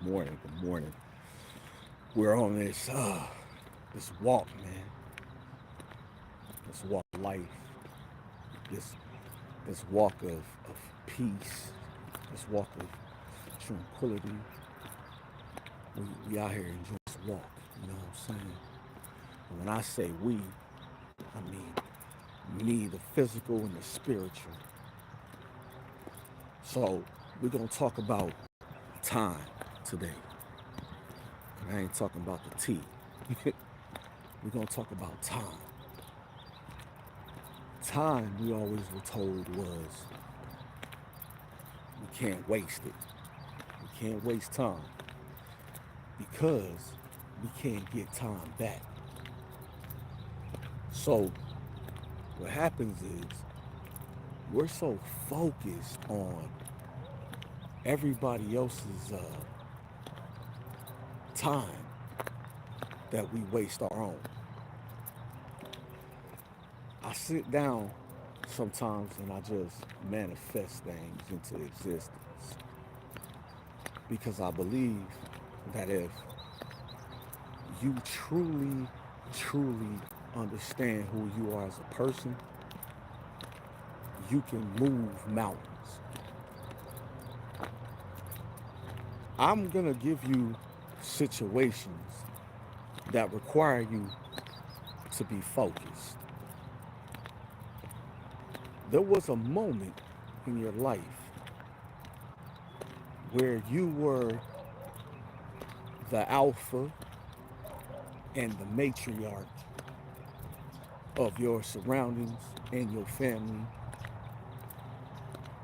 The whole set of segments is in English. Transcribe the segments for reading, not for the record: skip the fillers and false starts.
morning. Good morning. We're on this walk, man. This walk of life. This this walk of peace. This walk of tranquility. We out here enjoying this walk. You know what I'm saying? And when I say we, I mean me, the physical and the spiritual. So we're gonna talk about time today. I ain't talking about the tea. We're gonna talk about time. Time, we always were told, was we can't waste it. We can't waste time because we can't get time back. So what happens is we're so focused on everybody else's time that we waste our own. I sit down sometimes and I just manifest things into existence because I believe that if you truly understand who you are as a person, you can move mountains. I'm going to give you situations that require you to be focused. There was a moment in your life where you were the alpha and the matriarch of your surroundings and your family,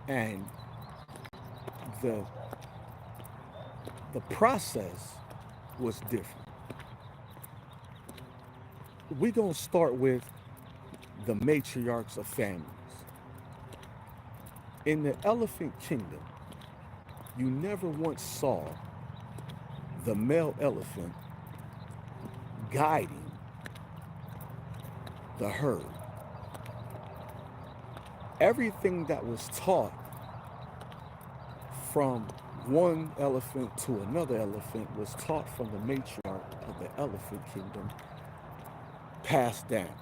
and the the process was different. We're gonna start with the matriarchs of families. In the elephant kingdom, you never once saw the male elephant guiding the herd. Everything that was taught from one elephant to another elephant was taught from the matriarch of the elephant kingdom, passed down.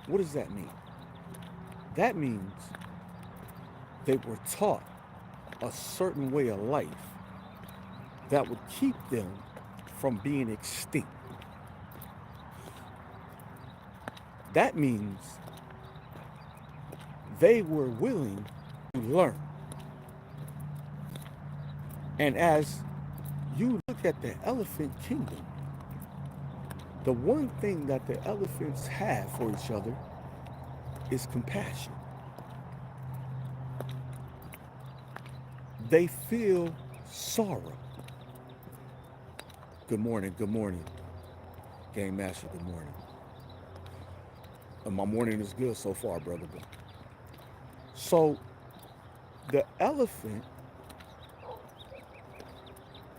What does that mean? That means they were taught a certain way of life that would keep them from being extinct. That means they were willing to learn. And as you look at the elephant kingdom, the one thing that the elephants have for each other is compassion. They feel sorrow. Good morning, good morning. Game Master, good morning. My morning is good so far, brother. So the elephant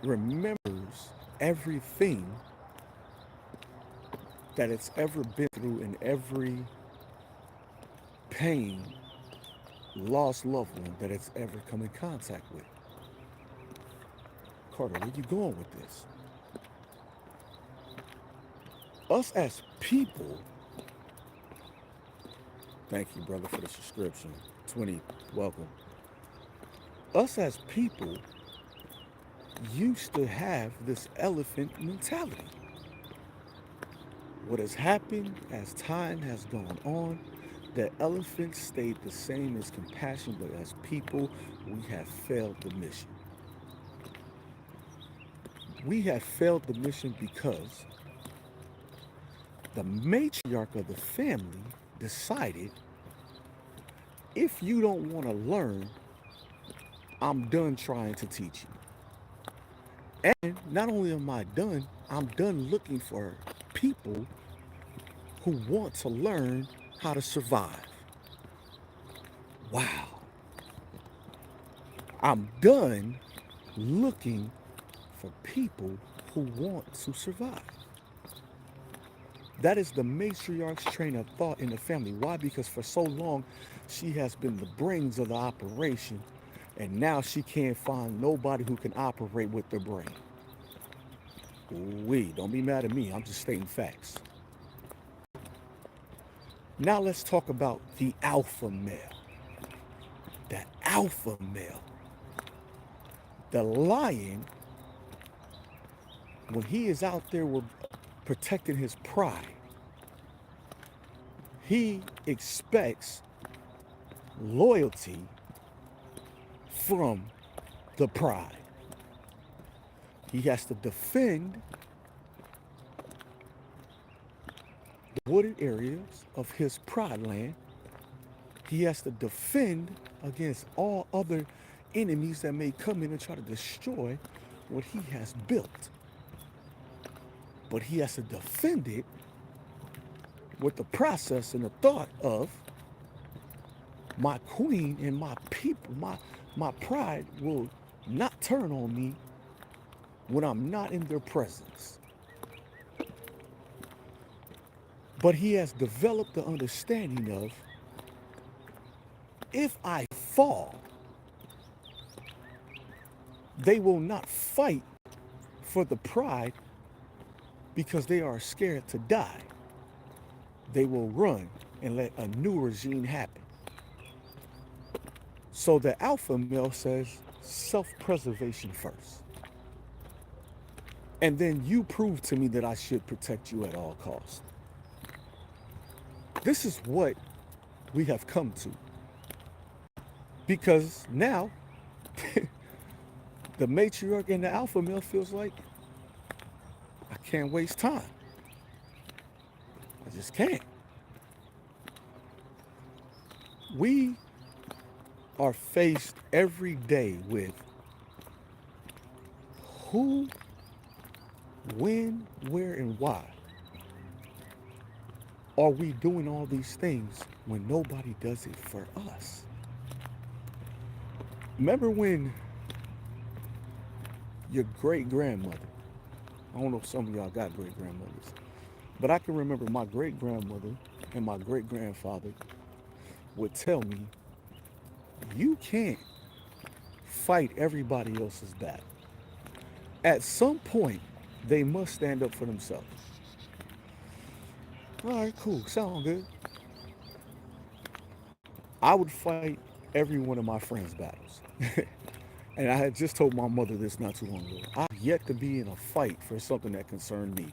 remembers everything that it's ever been through and every pain, lost loved one that it's ever come in contact with. Carter, where you going with this? Us as people, thank you, brother, for the subscription. 20, welcome. Us as people used to have this elephant mentality. What has happened as time has gone on, the elephant stayed the same as compassion, but as people, we have failed the mission. We have failed the mission because the matriarch of the family decided, if you don't want to learn, I'm done trying to teach you. And not only am I done, I'm done looking for people who want to learn how to survive. Wow. I'm done looking for people who want to survive. That is the matriarch's train of thought in the family. Why? Because for so long, she has been the brains of the operation, And now she can't find nobody who can operate with their brain. Don't be mad at me. I'm just stating facts. Now let's talk about the alpha male. The alpha male. The lion, when he is out there with protecting his pride, he expects loyalty from the pride. He has to defend the wooded areas of his pride land. He has to defend against all other enemies that may come in and try to destroy what he has built. But he has to defend it with the process and the thought of my queen and my people, my pride will not turn on me when I'm not in their presence. But he has developed the understanding of, if I fall, they will not fight for the pride because they are scared to die. They will run and let a new regime happen. So the alpha male says self-preservation first. And then you prove to me that I should protect you at all costs. This is what we have come to. Because now, the matriarch and the alpha male feels like, I can't waste time. I just can't. We are faced every day with who, when, where, and why are we doing all these things when nobody does it for us? Remember when your great-grandmother, I don't know if some of y'all got great-grandmothers, but I can remember my great-grandmother and my great-grandfather would tell me, you can't fight everybody else's battle. At some point, they must stand up for themselves. All right, cool, sound good. I would fight every one of my friends' battles. And I had just told my mother this not too long ago. I've yet to be in a fight for something that concerned me.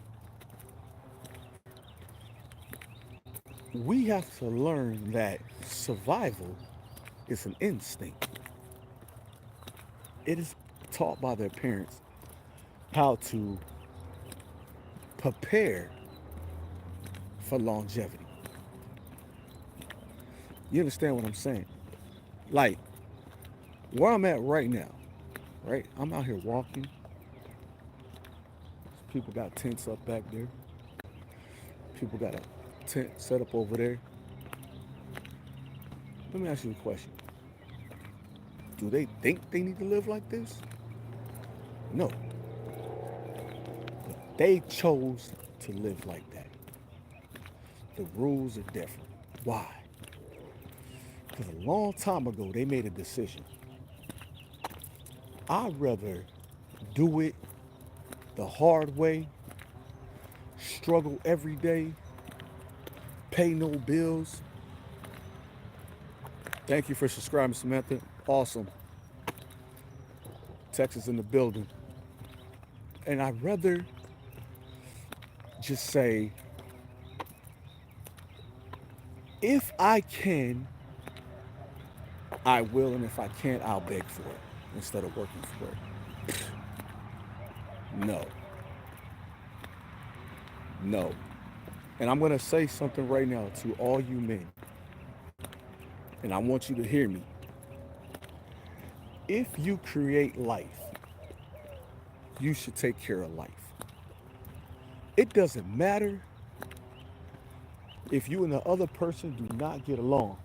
We have to learn that survival is an instinct. It is taught by their parents how to prepare for longevity. You understand what I'm saying? Like, where I'm at right now, right? I'm out here walking. People got tents up back there. People got a tent set up over there. Let me ask you a question. Do they think they need to live like this? No. They chose to live like that. The rules are different. Why? Because a long time ago, they made a decision. I'd rather do it the hard way, struggle every day, pay no bills. Thank you for subscribing, Samantha. Awesome. Texas in the building. And I'd rather just say, if I can, I will, and if I can't, I'll beg for it instead of working for it. No. No. And I'm going to say something right now to all you men. And I want you to hear me. If you create life, you should take care of life. It doesn't matter if you and the other person do not get along.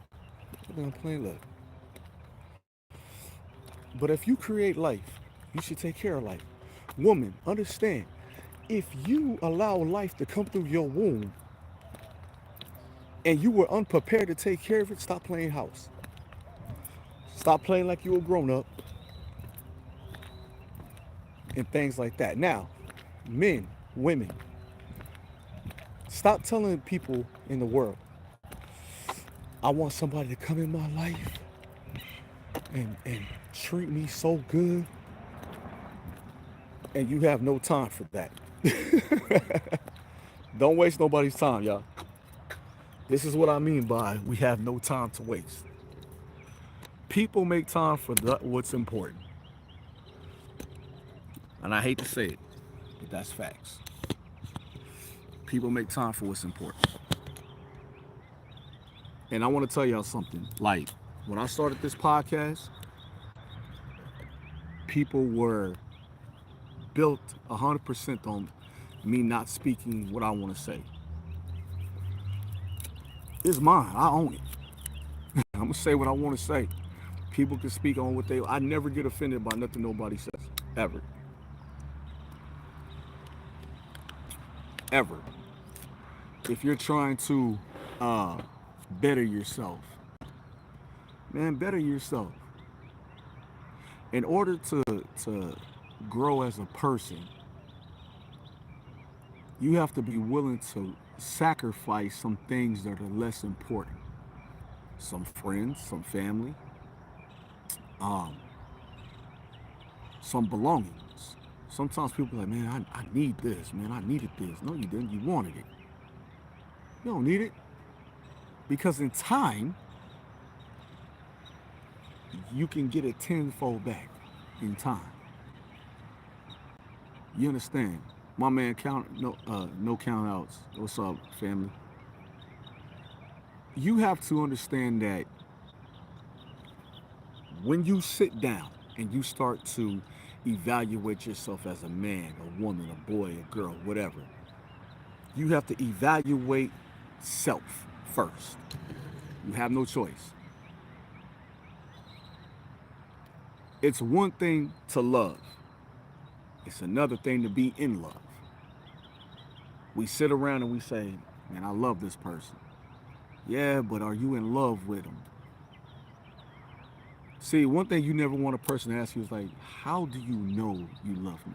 I'm playing look. But if you create life, you should take care of life. Woman, understand, if you allow life to come through your womb and you were unprepared to take care of it, stop playing house. Stop playing like you a grown up and things like that. Now, men, women, stop telling people in the world, I want somebody to come in my life and treat me so good, and you have no time for that. Don't waste nobody's time, y'all. This is what I mean by we have no time to waste. People make time for what's important. And I hate to say it, but that's facts. People make time for what's important. And I want to tell y'all something. Like, when I started this podcast, people were built 100% on me not speaking what I want to say. It's mine. I own it. I'm going to say what I want to say. People can speak on what they... I never get offended by nothing nobody says. Ever. Ever. If you're trying to better yourself, man, better yourself. In order to grow as a person, you have to be willing to sacrifice some things that are less important. Some friends, some family, some belongings. Sometimes people are like, man, I need this, man, I needed this. No, you didn't. You wanted it. You don't need it. Because in time, you can get it tenfold back in time. You understand? My man, no count outs. What's up, family? You have to understand that when you sit down and you start to evaluate yourself as a man, a woman, a boy, a girl, whatever, you have to evaluate self first. You have no choice. It's one thing to love. It's another thing to be in love. We sit around and we say, man, I love this person. Yeah, but are you in love with them? See, one thing you never want a person to ask you is like, how do you know you love me?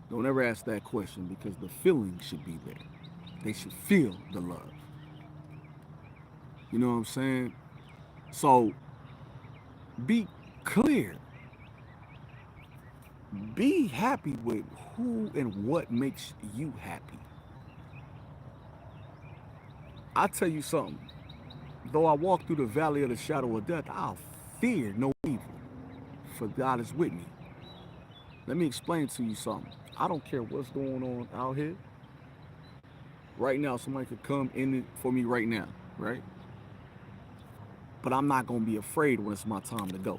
Don't ever ask that question, because the feeling should be there. They should feel the love. You know what I'm saying? So be clear. Be happy with who and what makes you happy. I tell you something. Though I walk through the valley of the shadow of death, I'll fear no evil, for God is with me. Let me explain to you something. I don't care what's going on out here. Right now, somebody could come in it for me right now, right? But I'm not going to be afraid when it's my time to go.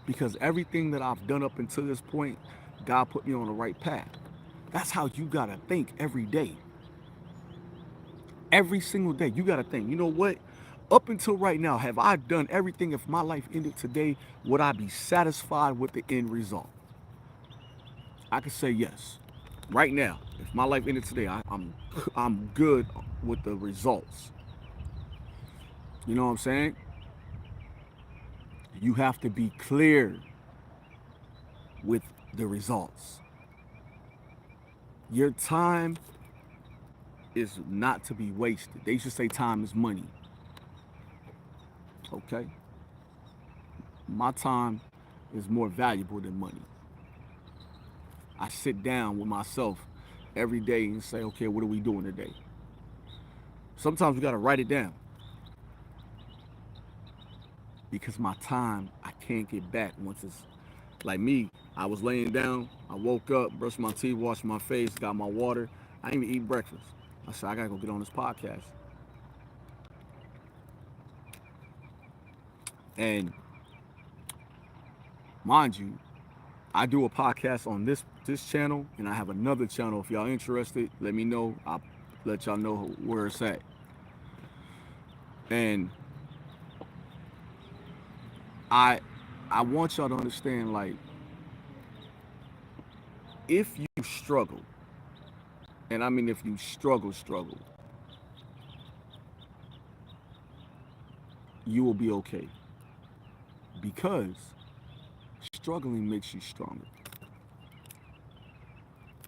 Because everything that I've done up until this point, God put me on the right path. That's how you got to think every day. Every single day, you got to think, you know what? Up until right now, have I done everything? If my life ended today, would I be satisfied with the end result? I could say yes. Right now, if my life ended today, I'm good with the results. You know what I'm saying? You have to be clear with the results. Your time is not to be wasted. They used to say time is money. Okay? My time is more valuable than money. I sit down with myself every day and say, okay, what are we doing today? Sometimes we got to write it down. Because my time, I can't get back once it's like me. I was laying down, I woke up, brushed my teeth, washed my face, got my water. I didn't even eat breakfast. I said, I got to go get on this podcast. And mind you, I do a podcast on this channel, and I have another channel. If y'all interested, let me know. I'll let y'all know where it's at. And I want y'all to understand, like, if you struggle, and I mean if you struggle, you will be okay. because struggling makes you stronger.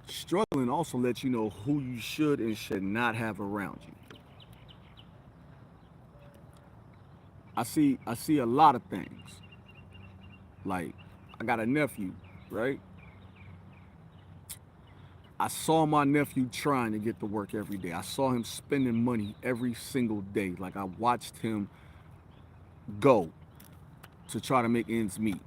Struggling also lets you know who you should and should not have around you. I see a lot of things. Like, I got a nephew, right? I saw my nephew trying to get to work every day. I saw him spending money every single day. Like, I watched him go to try to make ends meet.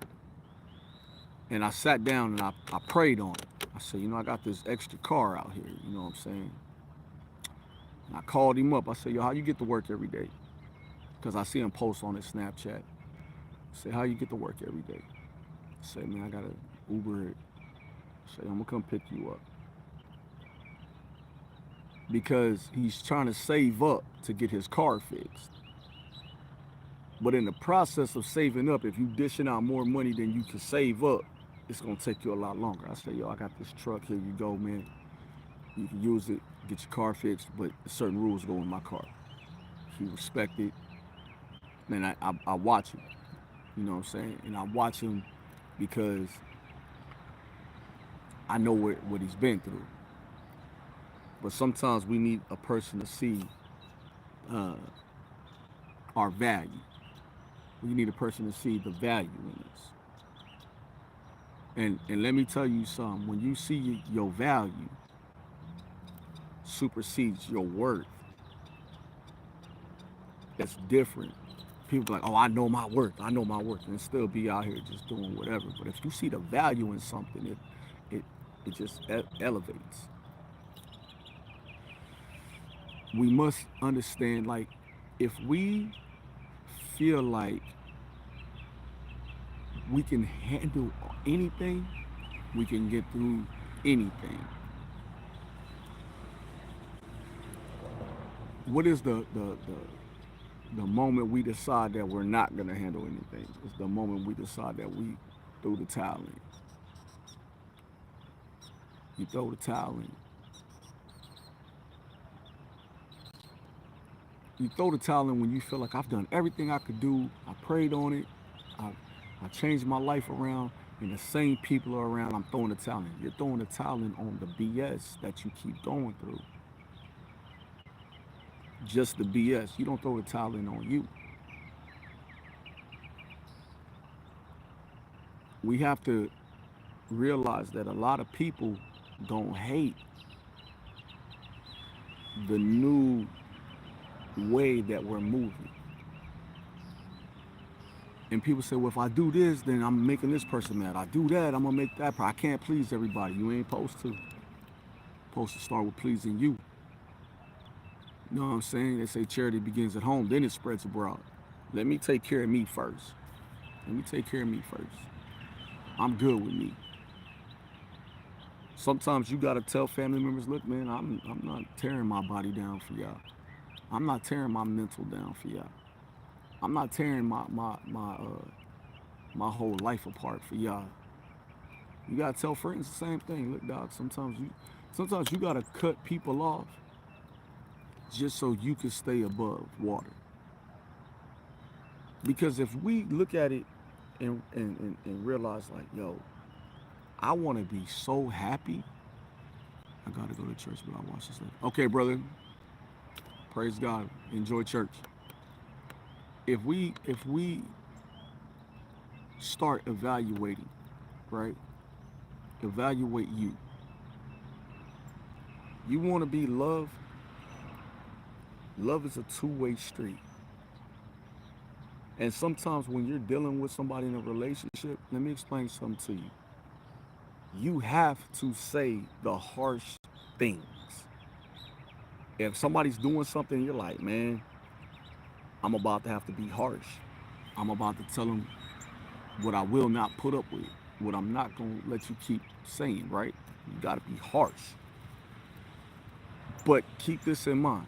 And I sat down and I prayed on it. I said, I got this extra car out here, you know what I'm saying? And I called him up. I said, yo, how you get to work every day? Because I see him post on his Snapchat. I said, how you get to work every day? I said, man, I got to Uber it. I said, I'm going to come pick you up. Because he's trying to save up to get his car fixed. But in the process of saving up, if you dishing out more money than you can save up, it's gonna take you a lot longer. I say, yo, I got this truck, here you go, man. You can use it, get your car fixed, but certain rules go in my car. He respect it. Man, I watch him, you know what I'm saying? And I watch him because I know what he's been through. But sometimes we need a person to see uh, our value. We need a person to see the value in us. And let me tell you something. When you see your value supersedes your worth, that's different. People are like, oh, I know my worth. I know my worth, and still be out here just doing whatever. But if you see the value in something, it it just elevates. We must understand, like, if we feel like we can handle anything, we can get through anything. What is the moment we decide that we're not gonna handle anything? It's the moment we decide that we throw the towel in. You throw the towel in. You throw the towel in when you feel like I've done everything I could do. I prayed on it. I, I changed my life around, and the same people are around. I'm throwing the towel in. You're throwing the towel in on the BS that you keep going through. Just the BS. You don't throw the towel in on you. We have to realize that a lot of people don't hate the new way that we're moving. And people say, well, if I do this, then I'm making this person mad. I do that, I'm gonna make that. I can't please everybody. You ain't supposed to. Supposed to start with pleasing you. You know what I'm saying? They say charity begins at home, then it spreads abroad. Let me take care of me first. Let me take care of me first. I'm good with me. Sometimes you gotta tell family members, look, man, I'm not tearing my body down for y'all. I'm not tearing my mental down for y'all. I'm not tearing my whole life apart for y'all. You gotta tell friends the same thing. Look, dog, sometimes you gotta cut people off just so you can stay above water. Because if we look at it and realize, like, yo, I wanna be so happy. I gotta go to church, but I watch this later. Okay, brother. Praise God. Enjoy church. If we start evaluating, right? Evaluate you. You want to be loved? Love is a two-way street. And sometimes when you're dealing with somebody in a relationship, let me explain something to you. You have to say the harsh things. If somebody's doing something, you're like, man, I'm about to have to be harsh. I'm about to tell them what I will not put up with, what I'm not going to let you keep saying, right? You got to be harsh. But keep this in mind.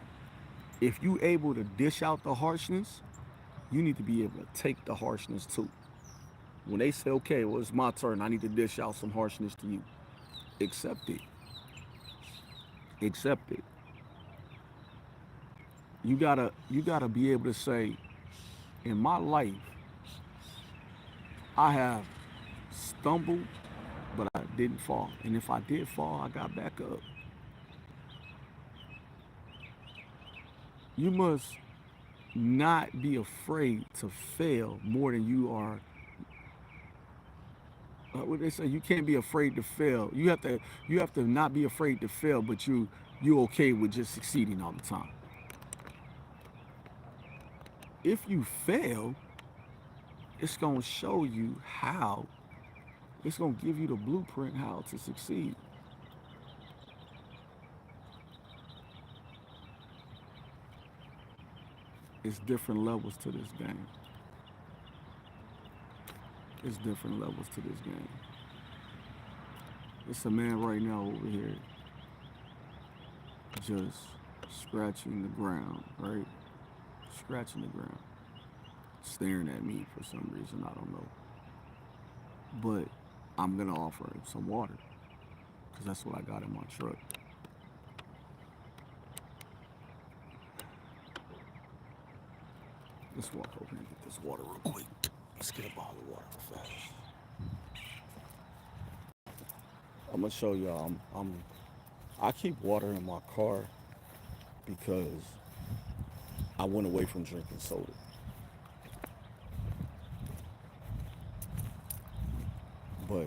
If you able to dish out the harshness, you need to be able to take the harshness too. When they say, okay, well, it's my turn, I need to dish out some harshness to you, accept it. Accept it. You gotta be able to say, in my life, I have stumbled, but I didn't fall. And if I did fall, I got back up. You must not be afraid to fail more than you are. What they say, you can't be afraid to fail. You have to not be afraid to fail, but you okay with just succeeding all the time. If you fail, it's gonna show you how. It's gonna give you the blueprint how to succeed. It's different levels to this game. It's different levels to this game. It's a man right now over here just scratching the ground, right? Scratching the ground, staring at me for some reason, I don't know. But I'm gonna offer him some water because that's what I got in my truck. Let's walk over here and get this water real quick. Let's get a bottle of water real fast. I'm gonna show y'all. I keep water in my car because I went away from drinking soda. But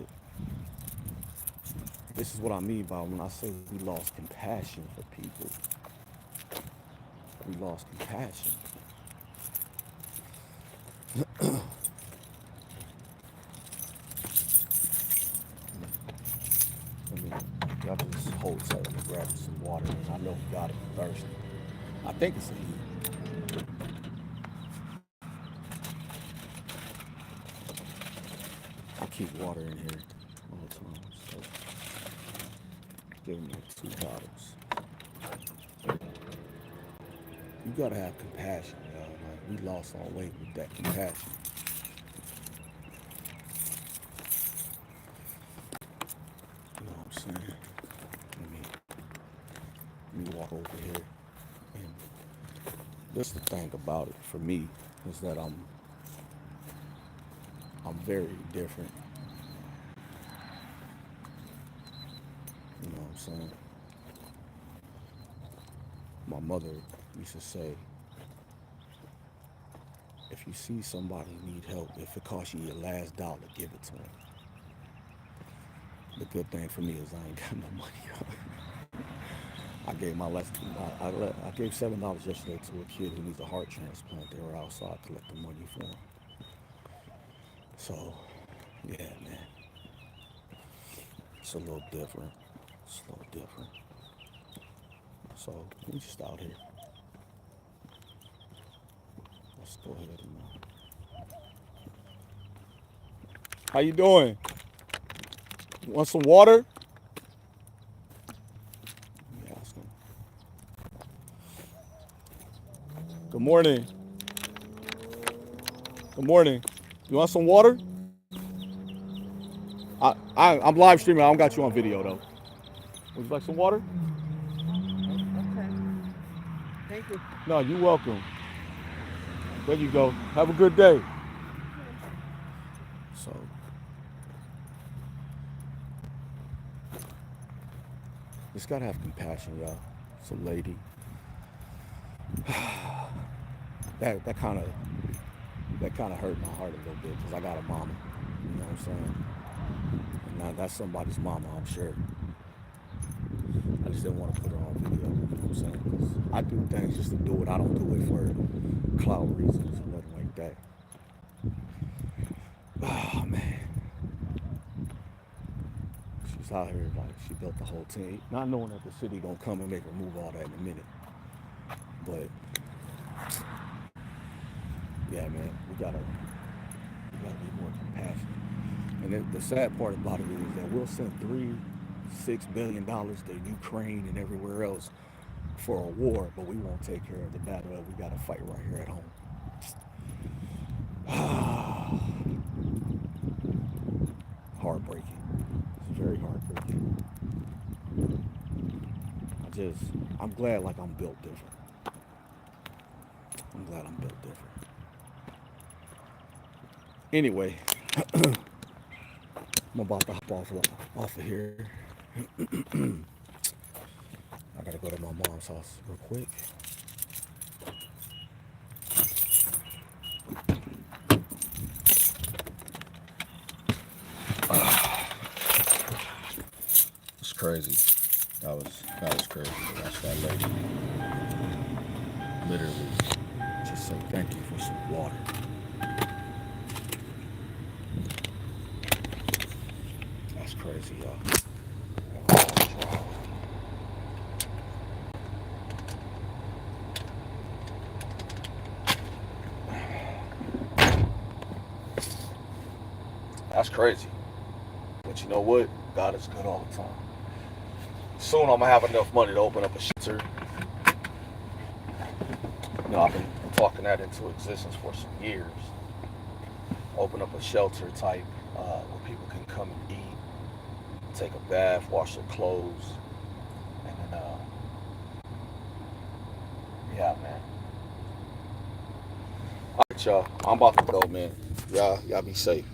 this is what I mean by when I say we lost compassion for people. We lost compassion. I mean, y'all just hold tight. I'm gonna grab some water, and I know you got it thirsty. I think it's a heat. I keep water in here all the time, so give me 2 bottles. You gotta have compassion, y'all. Like, we lost our way with that compassion. You know what I'm saying? Let me walk over here. And that's the thing about it for me is that I'm very different. You know what I'm saying? My mother used to say, if you see somebody need help, if it costs you your last dollar, give it to them. The good thing for me is I ain't got no money. I gave my last, I gave $7 yesterday to a kid who needs a heart transplant. They were outside collecting money for him. So, yeah, man, it's a little different. It's a little different. So we just out here. Let's go ahead and. How you doing? Want some water? Yeah, good morning. Good morning. You want some water? I'm live streaming. I don't got you on video though. Would you like some water? Okay. Thank you. No, you're welcome. There you go. Have a good day. So, just gotta have compassion, y'all. It's a lady. That kind of hurt my heart a little bit because I got a mama. You know what I'm saying? And that's somebody's mama, I'm sure. I just didn't want to put her on video. You know what I'm saying? 'Cause I do things just to do it. I don't do it for clout reasons or nothing like that. Oh man, she's out here like she built the whole team, not knowing that the city gonna come and make her move all that in a minute. But yeah, man, we gotta be more compassionate. And the sad part about it is that we'll send $3-6 billion to Ukraine and everywhere else for a war, but we won't take care of the battle that we gotta fight right here at home. Heartbreaking. It's very heartbreaking. I'm glad like I'm built different. I'm glad I'm built different. Anyway, I'm about to hop off of here. I gotta go to my mom's house real quick. It's crazy. That was crazy. That's that lady. Literally, just say thank you for some water. That's crazy, y'all. That's crazy. But you know what? God is good all the time. Soon I'm gonna have enough money to open up a shelter. You know, I've been talking that into existence for some years. Open up a shelter type where people can come and eat, take a bath, wash their clothes, and then yeah, man. All right, y'all. I'm about to go, man. Y'all be safe.